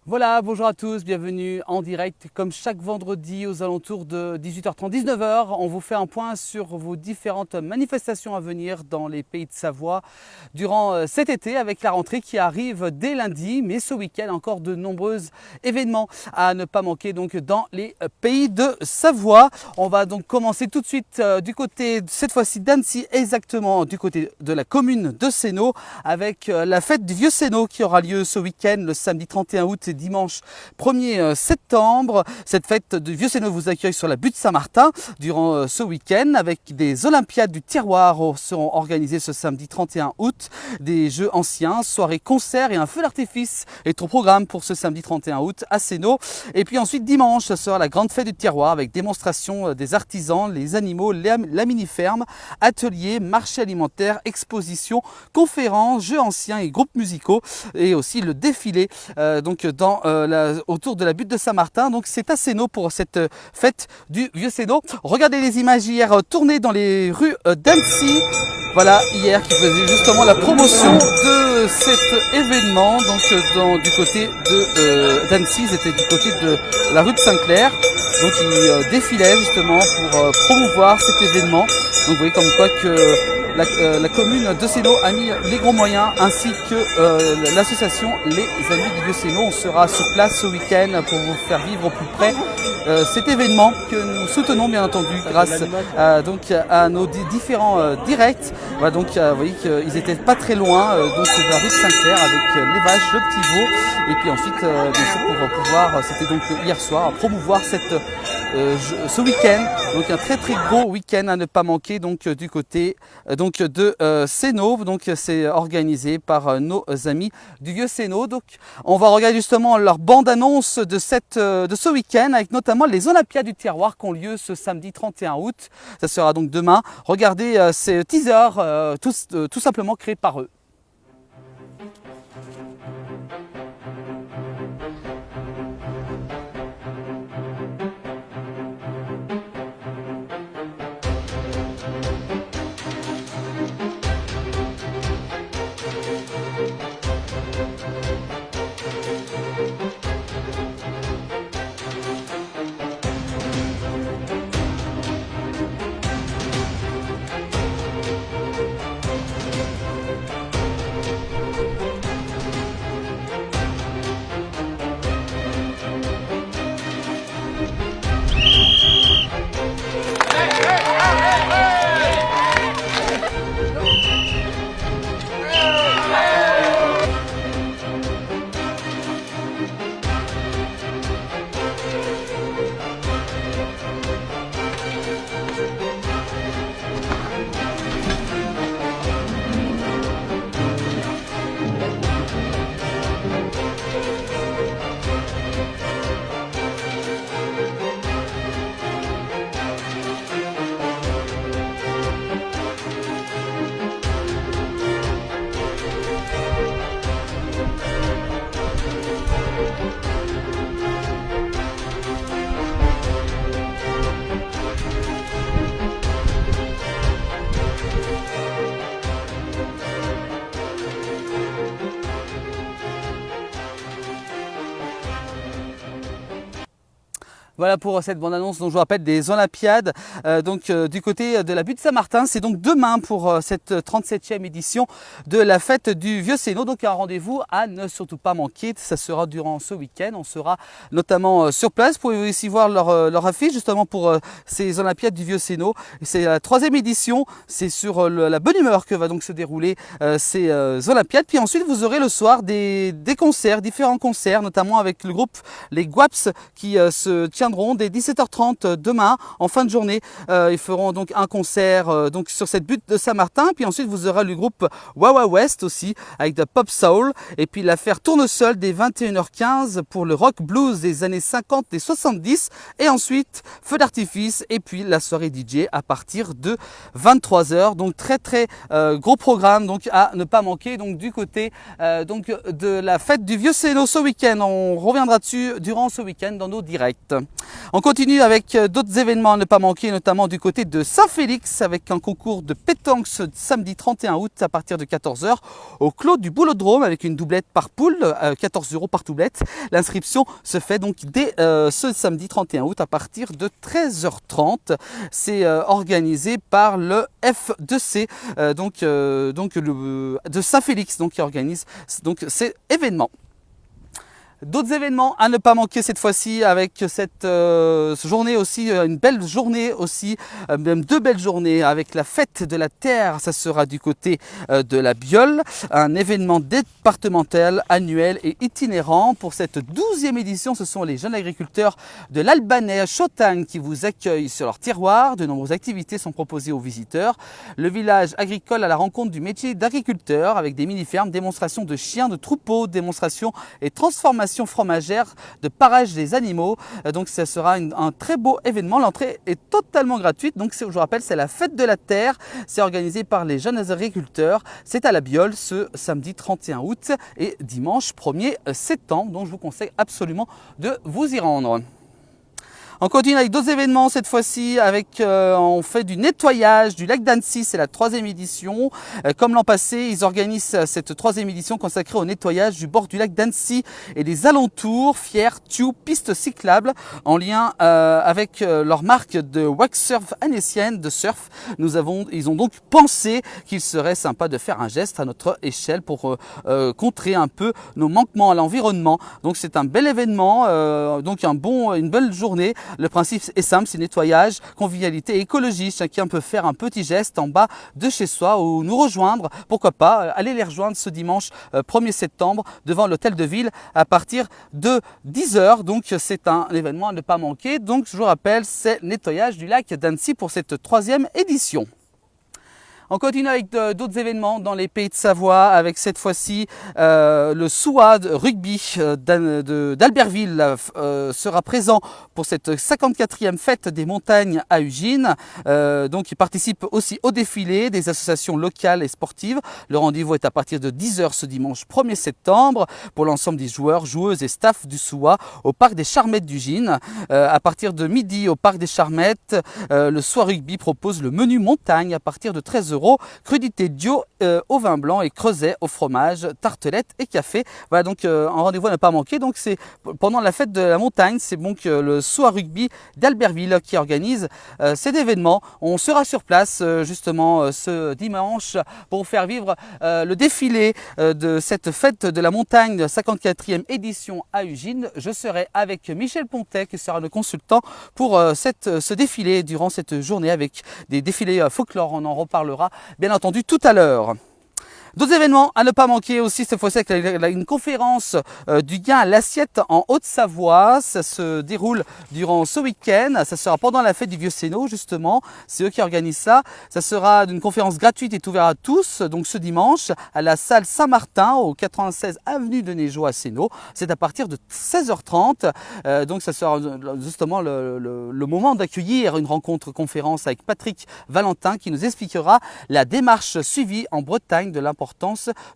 Voilà, bonjour à tous, bienvenue en direct comme chaque vendredi aux alentours de 18h30, 19h. On vous fait un point sur vos différentes manifestations à venir dans les pays de Savoie durant cet été avec la rentrée qui arrive dès lundi. Mais ce week-end, encore de nombreux événements à ne pas manquer donc dans les pays de Savoie. On va donc commencer tout de suite du côté, cette fois-ci d'Annecy, exactement du côté de la commune de Sénaux avec la fête du Vieux Sénaux qui aura lieu ce week-end, le samedi 31 août et dimanche 1er septembre. Cette fête du Vieux Sénaux vous accueille sur la butte Saint-Martin durant ce week-end avec des Olympiades du Terroir seront organisées ce samedi 31 août, des jeux anciens, soirées concerts et un feu d'artifice est au programme pour ce samedi 31 août à Sénaux. Et puis ensuite dimanche, ce sera la grande fête du Terroir avec démonstration des artisans, les animaux, la mini-ferme, ateliers, marchés alimentaires, expositions, conférences, jeux anciens et groupes musicaux et aussi le défilé autour de la butte de Saint-Martin. Donc c'est à Sénaux pour cette fête du Vieux Sénaux. Regardez les images hier tournées dans les rues d'Annecy. Voilà, hier qui faisait justement la promotion de cet événement. Donc du côté d'Annecy, ils étaient du côté de la rue de Saint-Clair. Donc ils défilaient justement pour promouvoir cet événement. Donc vous voyez comme quoi que la commune de Sénaux a mis les gros moyens ainsi que l'association Les Amis du Vieux Sénaux. On sera sur place ce week-end pour vous faire vivre au plus près cet événement que nous soutenons bien entendu grâce à nos différents directs. Voilà, donc vous voyez qu'ils étaient pas très loin de la rue de Saint-Clair avec les vaches, le petit veau et puis ensuite bien sûr pour pouvoir, c'était donc hier soir, promouvoir ce week-end. Donc un très gros week-end à ne pas manquer donc du côté de Sénaux. Donc c'est organisé par nos amis du Vieux Sénaux. Donc on va regarder justement leur bande-annonce de ce week-end avec notamment les Olympiades du Terroir qui ont lieu ce samedi 31 août. Ça sera donc demain. Regardez ces teasers tout simplement créés par eux. Voilà pour cette bande-annonce dont je vous rappelle des Olympiades du côté de la butte Saint-Martin. C'est donc demain pour cette 37e édition de la fête du Vieux Sénaux. Donc un rendez-vous à ne surtout pas manquer. Ça sera durant ce week-end. On sera notamment sur place. Vous pouvez aussi voir leur affiche justement pour ces Olympiades du Vieux Sénaux. C'est la 3e édition. C'est sur la bonne humeur que va donc se dérouler ces Olympiades. Puis ensuite vous aurez le soir des concerts, différents concerts, notamment avec le groupe Les Guaps qui se tiendront dès 17h30 demain en fin de journée. Ils feront donc un concert sur cette butte de Saint-Martin. Puis ensuite vous aurez le groupe Wawa West aussi avec de pop soul. Et puis l'affaire Tournesol dès 21h15 pour le rock blues des années 50 et 70. Et ensuite feu d'artifice et puis la soirée DJ à partir de 23h. Donc très gros programme donc à ne pas manquer donc du côté de la fête du Vieux Sénaux ce week-end. On reviendra dessus durant ce week-end dans nos directs. On continue avec d'autres événements à ne pas manquer, notamment du côté de Saint-Félix avec un concours de pétanque ce samedi 31 août à partir de 14 h au Clos du Boulodrome avec une doublette par poule, 14 € par doublette. L'inscription se fait donc dès ce samedi 31 août à partir de 13 h 30. C'est organisé par le F2C de Saint-Félix qui organise donc ces événements. D'autres événements à ne pas manquer cette fois-ci avec cette journée aussi, une belle journée aussi, même deux belles journées avec la fête de la terre, ça sera du côté de la Biole, un événement départemental annuel et itinérant. Pour cette 12e édition, ce sont les jeunes agriculteurs de l'Albanais à Chautagne qui vous accueillent sur leur terroir. De nombreuses activités sont proposées aux visiteurs. Le village agricole à la rencontre du métier d'agriculteur avec des mini-fermes, démonstrations de chiens, de troupeaux, démonstrations et transformations fromagère de parage des animaux. Donc ça sera un très beau événement. L'entrée est totalement gratuite. Donc je vous rappelle, c'est la fête de la terre. C'est organisé par les jeunes agriculteurs. C'est à la Biole ce samedi 31 août et dimanche 1er septembre. Donc je vous conseille absolument de vous y rendre. On continue avec d'autres événements cette fois-ci avec on fait du nettoyage du lac d'Annecy, c'est la 3e édition. Comme l'an passé, ils organisent cette 3e édition consacrée au nettoyage du bord du lac d'Annecy et des alentours, fiers, tubes, pistes cyclables en lien avec leur marque de Waxsurf annécienne de surf. Ils ont donc pensé qu'il serait sympa de faire un geste à notre échelle pour contrer un peu nos manquements à l'environnement. Donc c'est un bel événement, donc une belle journée. Le principe est simple, c'est nettoyage, convivialité et écologie. Chacun peut faire un petit geste en bas de chez soi ou nous rejoindre. Pourquoi pas aller les rejoindre ce dimanche 1er septembre devant l'hôtel de ville à partir de 10 h. Donc c'est un événement à ne pas manquer. Donc je vous rappelle, c'est nettoyage du lac d'Annecy pour cette 3e édition. On continue avec d'autres événements dans les pays de Savoie avec cette fois-ci le SUA rugby d'Albertville sera présent pour cette 54e fête des montagnes à Ugine. Donc il participe aussi au défilé des associations locales et sportives. Le rendez-vous est à partir de 10 h ce dimanche 1er septembre pour l'ensemble des joueurs, joueuses et staff du SUA au parc des Charmettes d'Ugine. À partir de midi au parc des Charmettes, le SUA rugby propose le menu montagne à partir de 13 €. Crudité Dio au vin blanc et creuset au fromage, tartelettes et café. Voilà donc un rendez-vous à ne pas manquer. Donc c'est pendant la fête de la montagne, c'est donc le SUA rugby d'Albertville qui organise cet événement. On sera sur place justement ce dimanche pour faire vivre le défilé de cette fête de la montagne, 54e édition à Ugine. Je serai avec Michel Pontet qui sera le consultant pour ce défilé durant cette journée avec des défilés folklore. On en reparlera bien entendu tout à l'heure. D'autres événements à ne pas manquer aussi cette fois-ci avec une conférence du gain à l'assiette en Haute-Savoie. Ça se déroule durant ce week-end. Ça sera pendant la fête du Vieux-Sénot justement. C'est eux qui organisent ça. Ça sera une conférence gratuite et ouverte à tous. Donc ce dimanche à la salle Saint-Martin au 96 avenue de Neigeau à Sénot. C'est à partir de 16 h 30. Donc ça sera justement le moment d'accueillir une rencontre conférence avec Patrick Valentin qui nous expliquera la démarche suivie en Bretagne de l'importance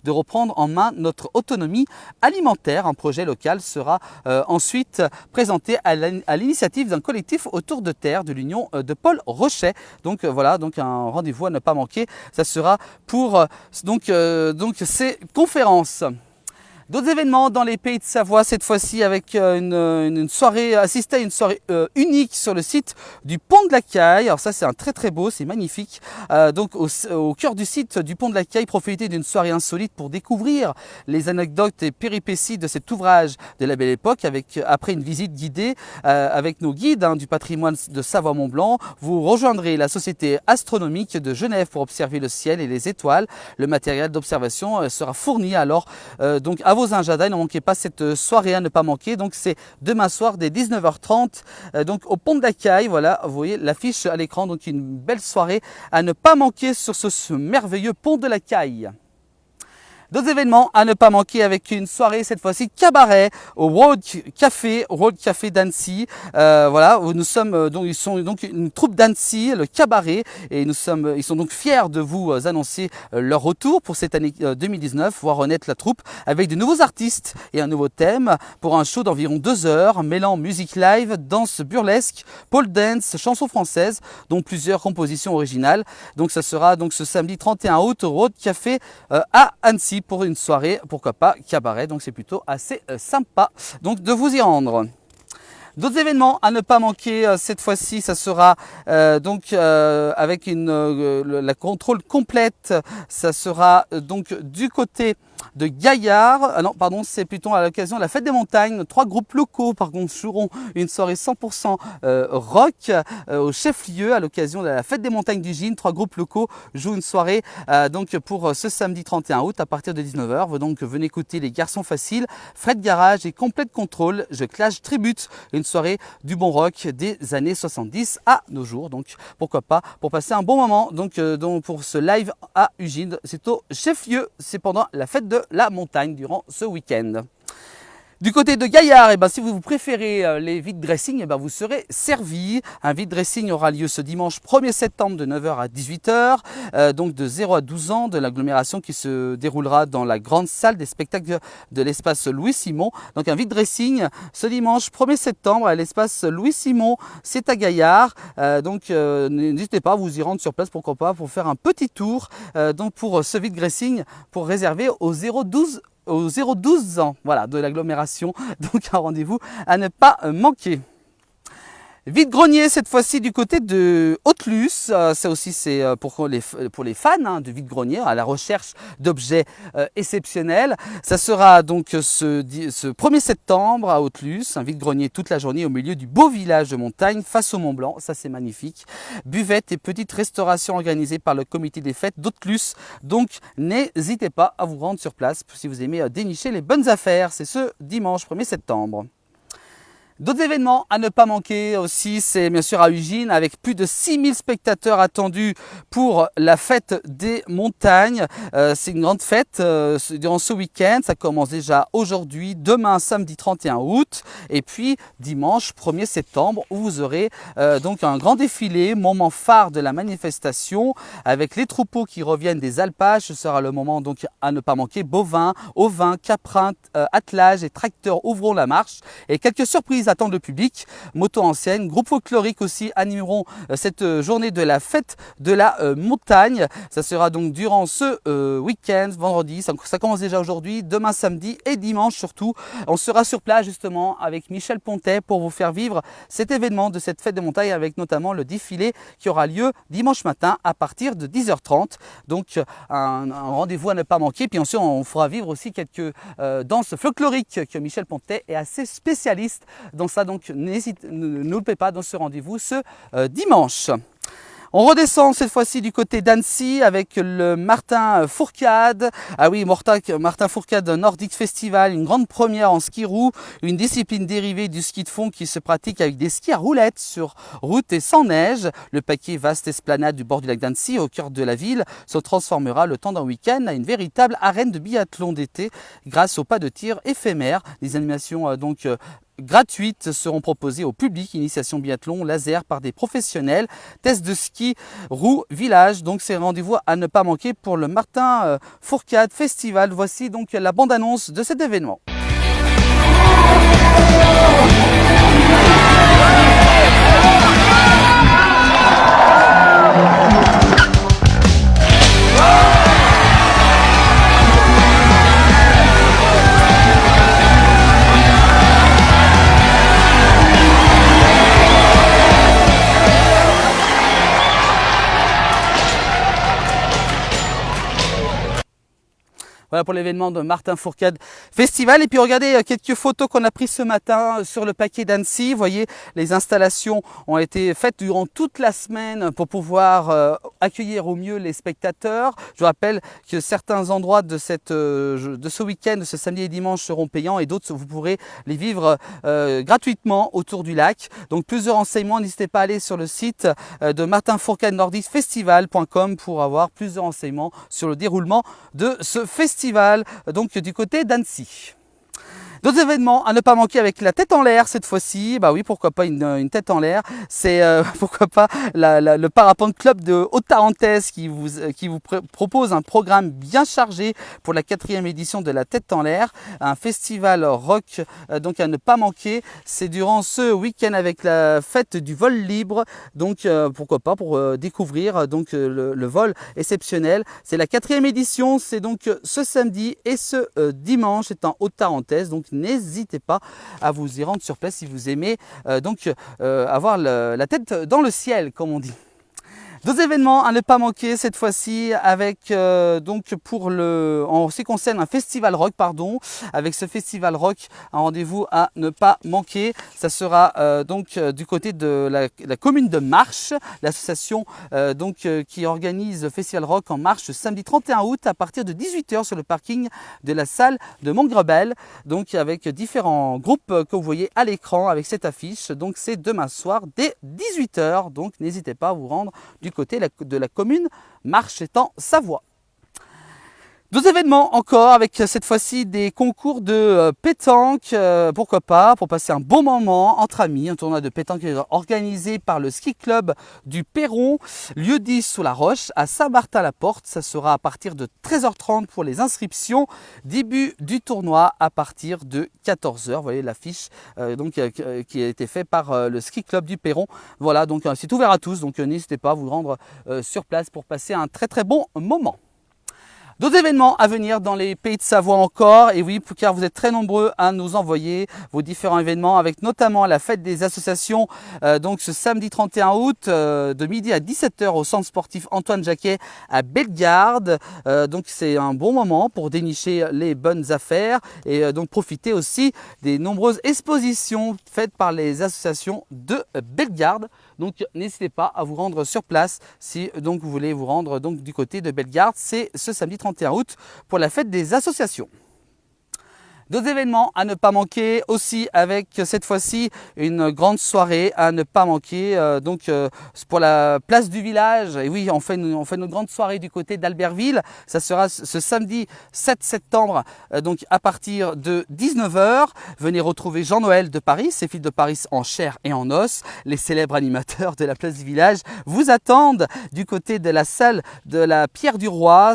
de reprendre en main notre autonomie alimentaire. Un projet local sera ensuite présenté à l'initiative d'un collectif autour de terre de l'Union de Paul Rochet. Donc voilà, donc un rendez-vous à ne pas manquer. Ça sera pour ces conférences. D'autres événements dans les pays de Savoie, cette fois-ci avec une soirée, assister à une soirée unique sur le site du Pont de la Caille. Alors ça c'est un très beau, c'est magnifique. Donc au cœur du site du Pont de la Caille, profitez d'une soirée insolite pour découvrir les anecdotes et péripéties de cet ouvrage de la Belle Époque après une visite guidée avec nos guides du patrimoine de Savoie-Mont-Blanc. Vous rejoindrez la Société astronomique de Genève pour observer le ciel et les étoiles. Le matériel d'observation sera fourni alors donc à vos agendas. Ne manquez pas cette soirée à ne pas manquer. Donc c'est demain soir dès 19 h 30 donc au Pont de la Caille. Voilà, vous voyez l'affiche à l'écran. Donc une belle soirée à ne pas manquer sur ce merveilleux Pont de la Caille. D'autres événements à ne pas manquer avec une soirée cette fois-ci cabaret au Road Café d'Annecy. Voilà, où nous sommes donc ils sont donc une troupe d'Annecy, le cabaret, et ils sont donc fiers de vous annoncer leur retour pour cette année 2019, voir renaître la troupe avec de nouveaux artistes et un nouveau thème pour un show d'environ 2 heures, mêlant musique live, danse burlesque, pole dance, chansons françaises, dont plusieurs compositions originales. Donc ça sera donc ce samedi 31 août au Road Café à Annecy pour une soirée, pourquoi pas cabaret, donc c'est plutôt assez sympa donc de vous y rendre. D'autres événements à ne pas manquer cette fois-ci, ça sera avec la contrôle complète, ça sera donc du côté de Gaillard. Ah non, pardon, c'est plutôt à l'occasion de la fête des montagnes. 3 groupes locaux, par contre, joueront une soirée 100% rock au chef-lieu à l'occasion de la fête des montagnes du Gine. 3 groupes locaux jouent une soirée donc pour ce samedi 31 août à partir de 19h. Donc venez écouter les Garçons Faciles, Fred Garage et Complète Contrôle. Je Clash Tribute, une soirée du bon rock des années 70 à nos jours. Donc pourquoi pas pour passer un bon moment. Donc pour ce live à Ugine, c'est au chef-lieu. C'est pendant la fête de la montagne durant ce week-end. Du côté de Gaillard, si vous préférez les vide dressing, vous serez servi. Un vide dressing aura lieu ce dimanche 1er septembre de 9h à 18h, donc de 0 à 12 ans, de l'agglomération qui se déroulera dans la grande salle des spectacles de l'espace Louis-Simon. Donc un vide dressing ce dimanche 1er septembre à l'espace Louis-Simon, c'est à Gaillard. N'hésitez pas à vous y rendre sur place, pourquoi pas, pour faire un petit tour. Donc pour ce vide dressing, pour réserver au 012 ans, voilà, de l'agglomération. Donc un rendez-vous à ne pas manquer. Vide-grenier cette fois-ci du côté de Haute-Luce, ça aussi c'est pour les fans de vide-grenier à la recherche d'objets exceptionnels. Ça sera donc ce 1er septembre à Haute-Luce, un vide-grenier toute la journée au milieu du beau village de montagne face au Mont Blanc, ça c'est magnifique. Buvette et petite restauration organisée par le comité des fêtes d'Haute-Luce, donc n'hésitez pas à vous rendre sur place si vous aimez dénicher les bonnes affaires, c'est ce dimanche 1er septembre. D'autres événements à ne pas manquer aussi, c'est bien sûr à Ugine avec plus de 6000 spectateurs attendus pour la fête des montagnes. C'est une grande fête durant ce week-end, ça commence déjà aujourd'hui, demain samedi 31 août et puis dimanche 1er septembre où vous aurez donc un grand défilé, moment phare de la manifestation avec les troupeaux qui reviennent des alpages. Ce sera le moment donc à ne pas manquer, bovins, ovins, caprins, attelages et tracteurs ouvront la marche et quelques surprises attendent le public. Moto ancienne, groupe folklorique aussi animeront cette journée de la fête de la montagne. Ça sera donc durant ce week-end, vendredi, ça commence déjà aujourd'hui, demain samedi et dimanche surtout. On sera sur place justement avec Michel Pontet pour vous faire vivre cet événement de cette fête de montagne avec notamment le défilé qui aura lieu dimanche matin à partir de 10h30. Donc un rendez-vous à ne pas manquer. Puis ensuite on fera vivre aussi quelques danses folkloriques que Michel Pontet est assez spécialiste dans ça, donc ne loupez pas dans ce rendez-vous ce dimanche. On redescend cette fois-ci du côté d'Annecy avec le Martin Fourcade. Ah oui, Martin Fourcade Nordic Festival, une grande première en ski roue, une discipline dérivée du ski de fond qui se pratique avec des skis à roulettes sur route et sans neige. Le paquet vaste esplanade du bord du lac d'Annecy au cœur de la ville se transformera le temps d'un week-end à une véritable arène de biathlon d'été grâce au pas de tir éphémère. Les animations gratuites seront proposées au public, initiation biathlon laser par des professionnels, tests de ski roue village, donc c'est rendez-vous à ne pas manquer pour le Martin Fourcade Festival. Voici donc la bande-annonce de cet événement. Voilà pour l'événement de Martin Fourcade Festival. Et puis regardez quelques photos qu'on a prises ce matin sur le paquet d'Annecy. Vous voyez, les installations ont été faites durant toute la semaine pour pouvoir accueillir au mieux les spectateurs. Je vous rappelle que certains endroits de ce week-end, de ce samedi et dimanche, seront payants et d'autres, vous pourrez les vivre gratuitement autour du lac. Donc plusieurs renseignements, n'hésitez pas à aller sur le site de Martin Fourcade Nordic Festival.com pour avoir plusieurs renseignements sur le déroulement de ce festival. festival donc du côté d'Annecy. D'autres événements à ne pas manquer avec la tête en l'air cette fois-ci, bah oui pourquoi pas une tête en l'air, c'est pourquoi pas le Parapente Club de Haute-Tarentaise qui vous propose un programme bien chargé pour la 4e édition de la tête en l'air, un festival rock donc à ne pas manquer, c'est durant ce week-end avec la fête du vol libre, donc pourquoi pas pour découvrir donc le vol exceptionnel, c'est la 4e édition, c'est donc ce samedi et ce dimanche, c'est en Haute-Tarentaise, donc n'hésitez pas à vous y rendre sur place si vous aimez avoir la tête dans le ciel, comme on dit. D'autres événements à ne pas manquer cette fois-ci avec donc en ce qui concerne un festival rock avec ce festival rock un rendez-vous à ne pas manquer, ça sera du côté de la commune de Marche, l'association qui organise le festival rock en Marche samedi 31 août à partir de 18 h sur le parking de la salle de Montgrebel, donc avec différents groupes que vous voyez à l'écran avec cette affiche, donc c'est demain soir dès 18 h, donc n'hésitez pas à vous rendre du côté de la commune Marche étant Savoie. D'autres événements encore avec cette fois-ci des concours de pétanque, pourquoi pas, pour passer un bon moment entre amis, un tournoi de pétanque organisé par le ski club du Perron, lieu dit sous la Roche à Saint-Martin-la-Porte. Ça sera à partir de 13h30 pour les inscriptions, début du tournoi à partir de 14h. Vous voyez l'affiche qui a été faite par le ski club du Perron. Voilà, donc c'est ouvert à tous, donc n'hésitez pas à vous rendre sur place pour passer un très très bon moment. D'autres événements à venir dans les pays de Savoie encore, et oui, car vous êtes très nombreux à nous envoyer vos différents événements, avec notamment la fête des associations, donc ce samedi 31 août, de midi à 17 h au centre sportif Antoine Jacquet à Bellegarde. Donc c'est un bon moment pour dénicher les bonnes affaires, et donc profiter aussi des nombreuses expositions faites par les associations de Bellegarde. Donc n'hésitez pas à vous rendre sur place si donc vous voulez vous rendre donc du côté de Bellegarde. C'est ce samedi 31 août pour la fête des associations. D'autres événements à ne pas manquer aussi avec cette fois-ci une grande soirée à ne pas manquer pour la place du village. Et oui, on fait une grande soirée du côté d'Albertville. Ça sera ce samedi 7 septembre donc à partir de 19 h. Venez retrouver Jean-Noël de Paris, ses fils de Paris en chair et en os. Les célèbres animateurs de la place du village vous attendent du côté de la salle de la Pierre du Roi.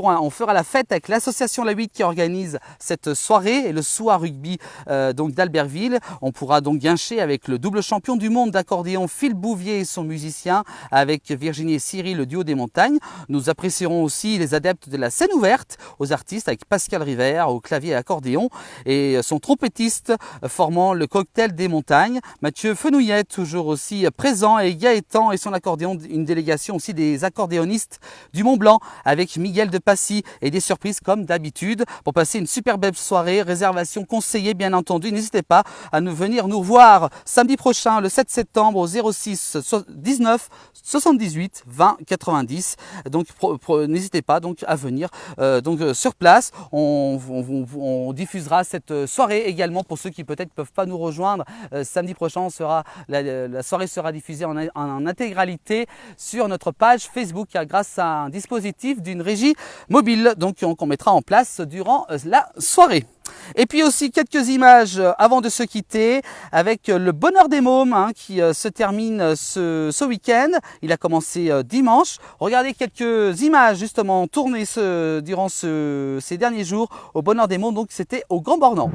On fera la fête avec l'association La 8 qui organise cette soirée et le soir rugby d'Albertville. On pourra donc guincher avec le double champion du monde d'accordéon Phil Bouvier et son musicien, avec Virginie et Cyril, le duo des montagnes. Nous apprécierons aussi les adeptes de la scène ouverte aux artistes avec Pascal Rivère au clavier et accordéon et son trompettiste formant le cocktail des montagnes. Mathieu Fenouillet toujours aussi présent, et Gaëtan et son accordéon, une délégation aussi des accordéonistes du Mont Blanc avec Miguel de Passy et des surprises comme d'habitude pour passer une super belle soirée. Réservation conseillée bien entendu, n'hésitez pas à venir nous voir samedi prochain le 7 septembre au 06 19 78 20 90. Donc n'hésitez pas donc à venir sur place. On diffusera cette soirée également pour ceux qui peut-être peuvent pas nous rejoindre. Samedi prochain la soirée sera diffusée en intégralité sur notre page Facebook grâce à un dispositif d'une régie mobile qu'on mettra en place durant la soirée. Et puis aussi quelques images avant de se quitter avec le Bonheur des Mômes qui se termine ce week-end. Il a commencé dimanche. Regardez quelques images justement tournées durant ces derniers jours au Bonheur des Mômes. Donc c'était au Grand Bornand.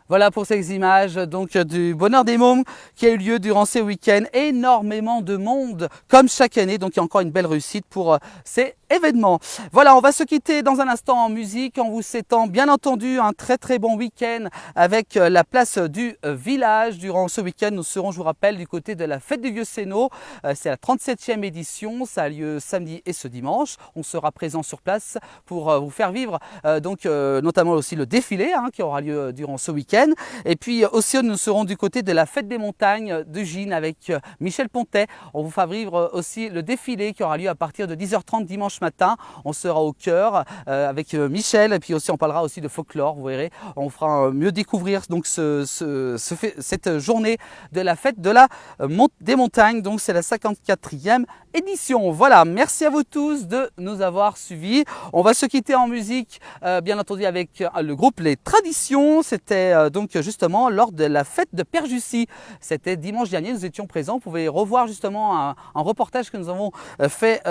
Voilà pour ces images donc du Bonheur des Mômes qui a eu lieu durant ces week-ends. Énormément de monde comme chaque année, donc il y a encore une belle réussite pour ces événements. Voilà, on va se quitter dans un instant en musique en vous souhaitant bien entendu un très bon week-end avec la place du village. Durant ce week-end, nous serons, je vous rappelle, du côté de la fête du Vieux Sénot. C'est la 37e édition, ça a lieu samedi et ce dimanche. On sera présent sur place pour vous faire vivre notamment aussi le défilé qui aura lieu durant ce week-end. Et puis aussi nous serons du côté de la fête des montagnes d'Ugine avec Michel Pontet. On vous fera vivre aussi le défilé qui aura lieu à partir de 10h30 dimanche matin. On sera au cœur avec Michel et puis aussi on parlera aussi de folklore, vous verrez. On fera mieux découvrir donc cette journée de la fête de des montagnes. Donc c'est la 54e édition. Voilà, merci à vous tous de nous avoir suivis. On va se quitter en musique bien entendu avec le groupe Les Traditions. C'était donc justement lors de la fête de Père Jussy. C'était dimanche dernier, nous étions présents. Vous pouvez revoir justement un reportage que nous avons fait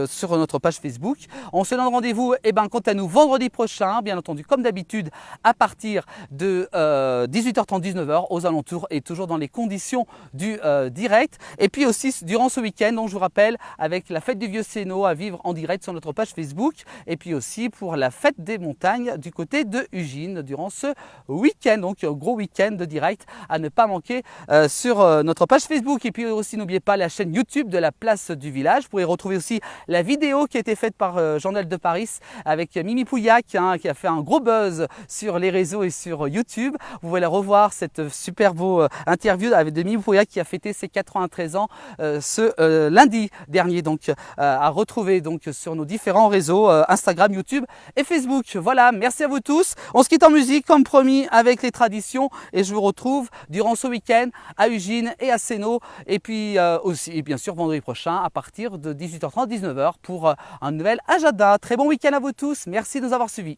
sur notre page Facebook. On se donne rendez-vous quant à nous vendredi prochain, bien entendu comme d'habitude à partir de 18h30, 19h aux alentours et toujours dans les conditions du direct. Et puis aussi durant ce week-end, donc je vous rappelle, avec la fête du Vieux Sénot à vivre en direct sur notre page Facebook et puis aussi pour la fête des montagnes du côté de Ugine durant ce week-end. Donc gros week-end de direct à ne pas manquer sur notre page Facebook. Et puis aussi n'oubliez pas la chaîne YouTube de la place du village. Vous pouvez retrouver aussi la vidéo qui a été faite par Jean-Nel de Paris avec Mimi Pouillac qui a fait un gros buzz sur les réseaux et sur YouTube. Vous pouvez la revoir, cette super beau interview avec Mimi Pouillac qui a fêté ses 93 ans ce lundi dernier. Donc à retrouver donc sur nos différents réseaux Instagram, YouTube et Facebook. Voilà, merci à vous tous. On se quitte en musique comme promis avec Les Traditions et je vous retrouve durant ce week-end à Ugine et à Sénot et puis aussi et bien sûr vendredi prochain à partir de 18h30, 19h pour un nouvel agenda. Très bon week-end à vous tous. Merci de nous avoir suivis.